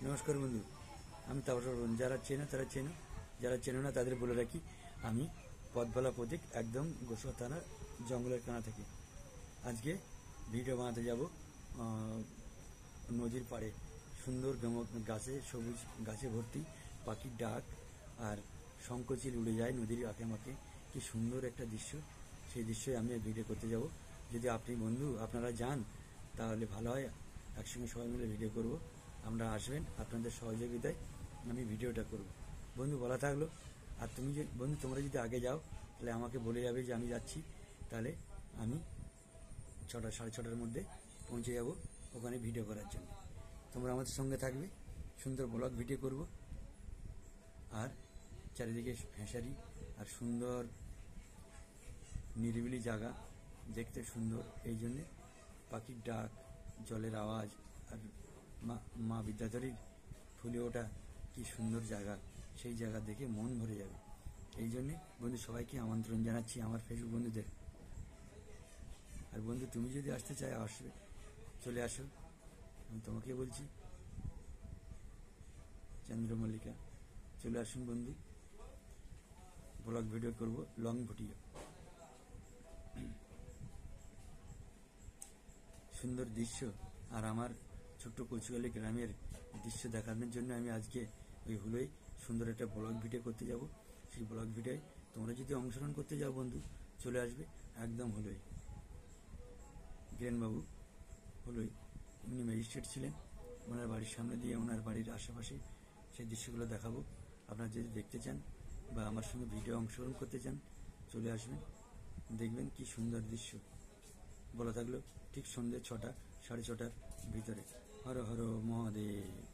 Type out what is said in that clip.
নমস্কার বন্ধু, আমি তাপসর। যারা চেনো তারা চেনো, যারা চেনো না তাদের বলে রাখি, আমি পথবালা প্রতীক, একদম গোসা থানা, জঙ্গলের কানা থেকে। আজকে ভিডিও বানাতে যাব নদীর পাড়ে। সুন্দর গাছে, সবুজ গাছে ভর্তি, পাখির ডাক আর শঙ্খচিল উড়ে যায় নদীর আঁকে মাকে। কি সুন্দর একটা দৃশ্য, সেই দৃশ্যই আমি ভিডিও করতে যাব। যদি আপনি বন্ধু আপনারা যান তাহলে ভালো হয়, একসঙ্গে সবাই মিলে ভিডিও করব। আমরা আসবেন, আপনাদের সহযোগিতায় আমি ভিডিওটা করব। বন্ধু বলা থাকলো, আর তুমি যে বন্ধু তোমরা যদি আগে যাও তাহলে আমাকে বলে যাবে যে আমি যাচ্ছি, তাহলে আমি 6টা 6:30টার মধ্যে পৌঁছে যাব ওখানে ভিডিও করার জন্য। তোমরা আমাদের সঙ্গে থাকবে, সুন্দর ব্লগ ভিডিও করব। আর চারিদিকে ফেঁসারি আর সুন্দর নিরিবিলি জায়গা, দেখতে সুন্দর। এই জন্যে পাখির ডাক, জলের আওয়াজ আর মা বিদ্যাধরীর ফুলে ওঠা কি সুন্দর জায়গা, সেই জায়গা দেখে মন ভরে যাবে। এই জন্যে বন্ধু সবাইকে আমন্ত্রণ জানাচ্ছি, আমার ফেসবুক বন্ধুদের। আর বন্ধু তুমি যদি আসতে চাও আসবে, চলে আসো। আমি তোমাকে বলছি, চন্দ্রমল্লিকা, চলে আসুন বন্ধু, ব্লগ ভিডিও করব, লং ভিডিও। সুন্দর দৃশ্য আর আমার ছোট্ট কচুয়ালি গ্রামের দৃশ্য দেখানোর জন্য আমি আজকে ওই হুলোয় সুন্দর একটা ব্লগ ভিডিও করতে যাব। সেই ব্লগ ভিডিওয় তোমরা যদি অংশগ্রহণ করতে যাও বন্ধু, চলে আসবে একদম হুলোয়। বীরেনবাবু হুলোয়, উনি ম্যাজিস্ট্রেট ছিলেন, ওনার বাড়ির সামনে দিয়ে, ওনার বাড়ির আশেপাশে সেই দৃশ্যগুলো দেখাবো। আপনারা যদি দেখতে চান বা আমার সঙ্গে ভিডিও অংশগ্রহণ করতে চান, চলে আসবেন, দেখবেন কি সুন্দর দৃশ্য। বলা থাকলো ঠিক সন্ধ্যে 6টা 6:30টার ভিতরে। হর হর মহাদেব।